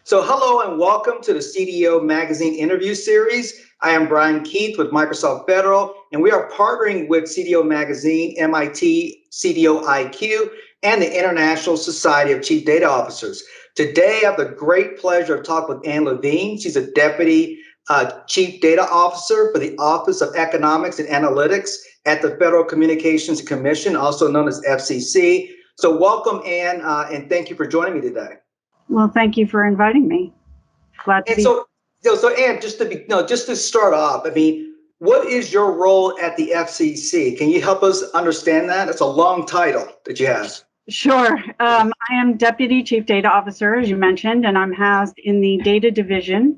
So hello and welcome to the CDO Magazine interview series. I am Brian Keith with Microsoft Federal, and we are partnering with CDO Magazine, MIT, CDO IQ, and the International Society of Chief Data Officers. Today, I have the great pleasure of talking with Anne Levine. She's a Deputy Chief Data Officer for the Office of Economics and Analytics at the Federal Communications Commission, also known as FCC. So welcome, Anne, and thank you for joining me today. Well, thank you for inviting me. Glad to be. So Anne, just to start off, I mean, what is your role at the FCC? Can you help us understand that? It's a long title that you have. Sure. I am Deputy Chief Data Officer, as you mentioned, and I'm housed in the data division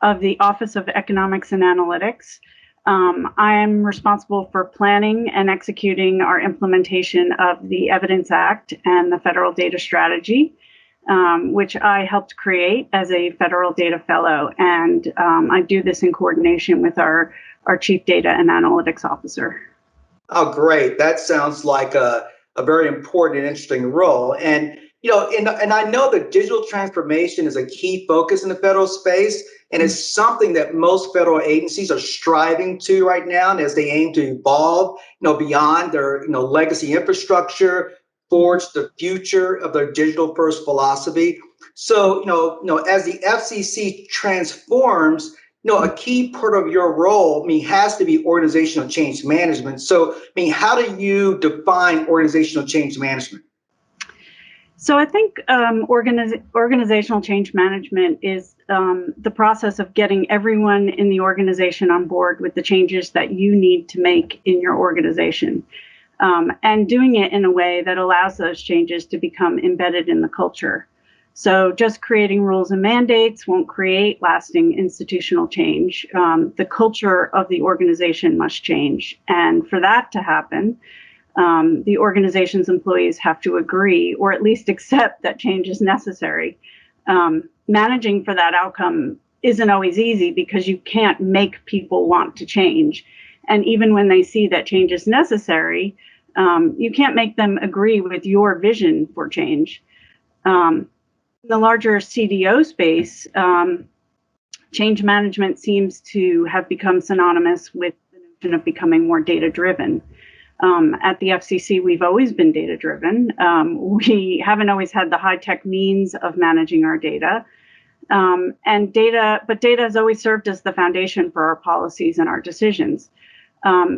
of the Office of Economics and Analytics. I am responsible for planning and executing our implementation of the Evidence Act and the Federal Data Strategy, which I helped create as a federal data fellow. And I do this in coordination with our Chief Data and Analytics Officer. Oh, great. That sounds like a very important and interesting role. And, and I know that digital transformation is a key focus in the federal space, and it's something that most federal agencies are striving to right now, and as they aim to evolve, beyond their, legacy infrastructure, forge the future of their digital first philosophy. So, as the FCC transforms, a key part of your role, has to be organizational change management. So, how do you define organizational change management? So I think organizational change management is the process of getting everyone in the organization on board with the changes that you need to make in your organization. And doing it in a way that allows those changes to become embedded in the culture. So just creating rules and mandates won't create lasting institutional change. The culture of the organization must change. And for that to happen, the organization's employees have to agree or at least accept that change is necessary. Managing for that outcome isn't always easy because you can't make people want to change. And even when they see that change is necessary, you can't make them agree with your vision for change. In the larger CDO space, change management seems to have become synonymous with the notion of becoming more data-driven. At the FCC, we've always been data-driven. We haven't always had the high-tech means of managing our data. But data has always served as the foundation for our policies and our decisions.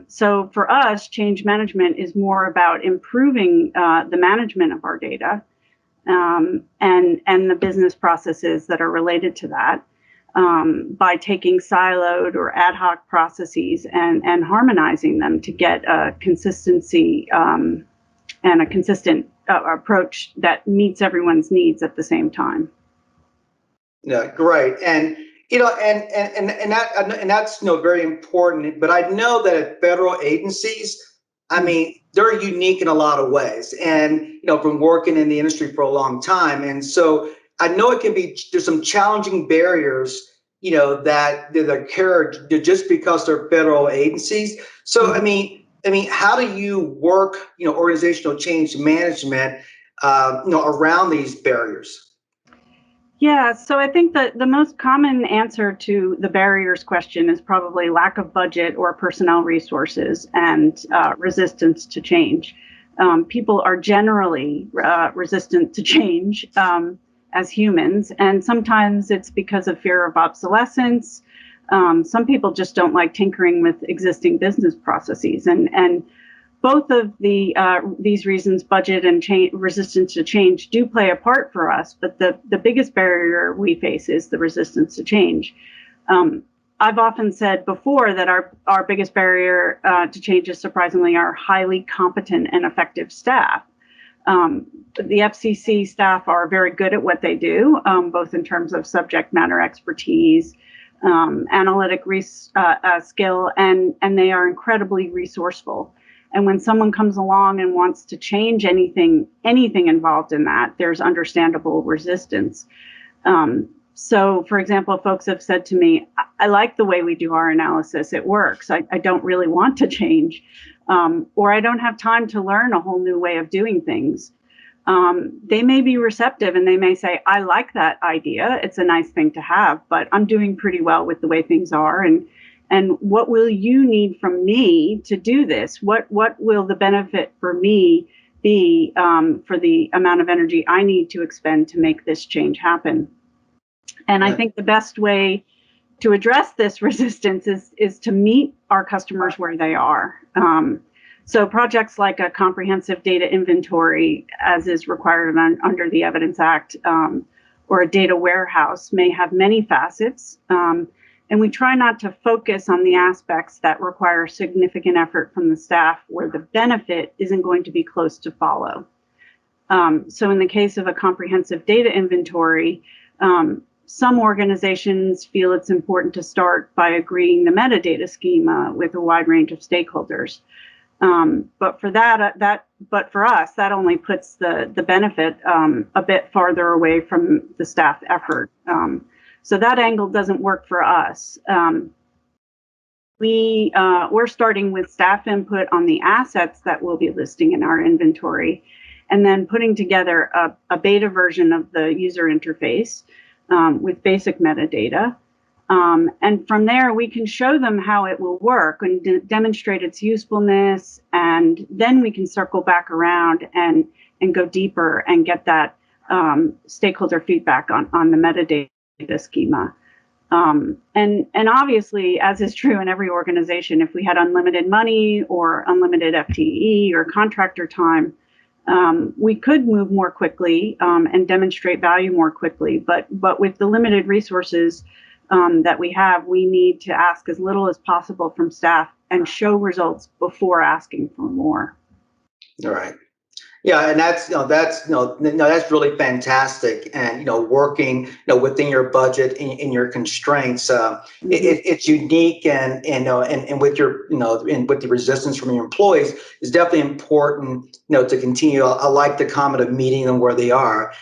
So for us, change management is more about improving the management of our data and the business processes that are related to that by taking siloed or ad hoc processes and harmonizing them to get a consistency and a consistent approach that meets everyone's needs at the same time. Yeah, great. And that's very important. But I know that at federal agencies, they're unique in a lot of ways. And from working in the industry for a long time, and so I know there's some challenging barriers, that occur just because they're federal agencies. So how do you work, organizational change management, around these barriers? Yeah, so I think that the most common answer to the barriers question is probably lack of budget or personnel resources and resistance to change. People are generally resistant to change as humans, and sometimes it's because of fear of obsolescence. Some people just don't like tinkering with existing business processes, and both of these reasons, budget and resistance to change, do play a part for us. But the biggest barrier we face is the resistance to change. I've often said before that our biggest barrier to change is surprisingly our highly competent and effective staff. The FCC staff are very good at what they do, both in terms of subject matter expertise, analytic skill, and they are incredibly resourceful. And when someone comes along and wants to change anything involved in that, there's understandable resistance. So, for example, folks have said to me, I like the way we do our analysis. It works. I don't really want to change, or I don't have time to learn a whole new way of doing things. they may be receptive and they may say, I like that idea. It's a nice thing to have, but I'm doing pretty well with the way things are. And what will you need from me to do this? What will the benefit for me be for the amount of energy I need to expend to make this change happen? And I think the best way to address this resistance is to meet our customers where they are. So projects like a comprehensive data inventory, as is required under the Evidence Act, or a data warehouse may have many facets. And we try not to focus on the aspects that require significant effort from the staff where the benefit isn't going to be close to follow. So in the case of a comprehensive data inventory, some organizations feel it's important to start by agreeing the metadata schema with a wide range of stakeholders. But for us, that only puts the benefit a bit farther away from the staff effort. So that angle doesn't work for us. We're starting with staff input on the assets that we'll be listing in our inventory, and then putting together a beta version of the user interface with basic metadata. And from there, we can show them how it will work and demonstrate its usefulness. And then we can circle back around and go deeper and get that stakeholder feedback on the metadata schema. And obviously, as is true in every organization, if we had unlimited money or unlimited FTE or contractor time, we could move more quickly and demonstrate value more quickly. But with the limited resources that we have, we need to ask as little as possible from staff and show results before asking for more. All right. Yeah, and that's really fantastic. And working within your budget in your constraints, it's unique, and with your and with the resistance from your employees is definitely important. To continue. I like the comment of meeting them where they are.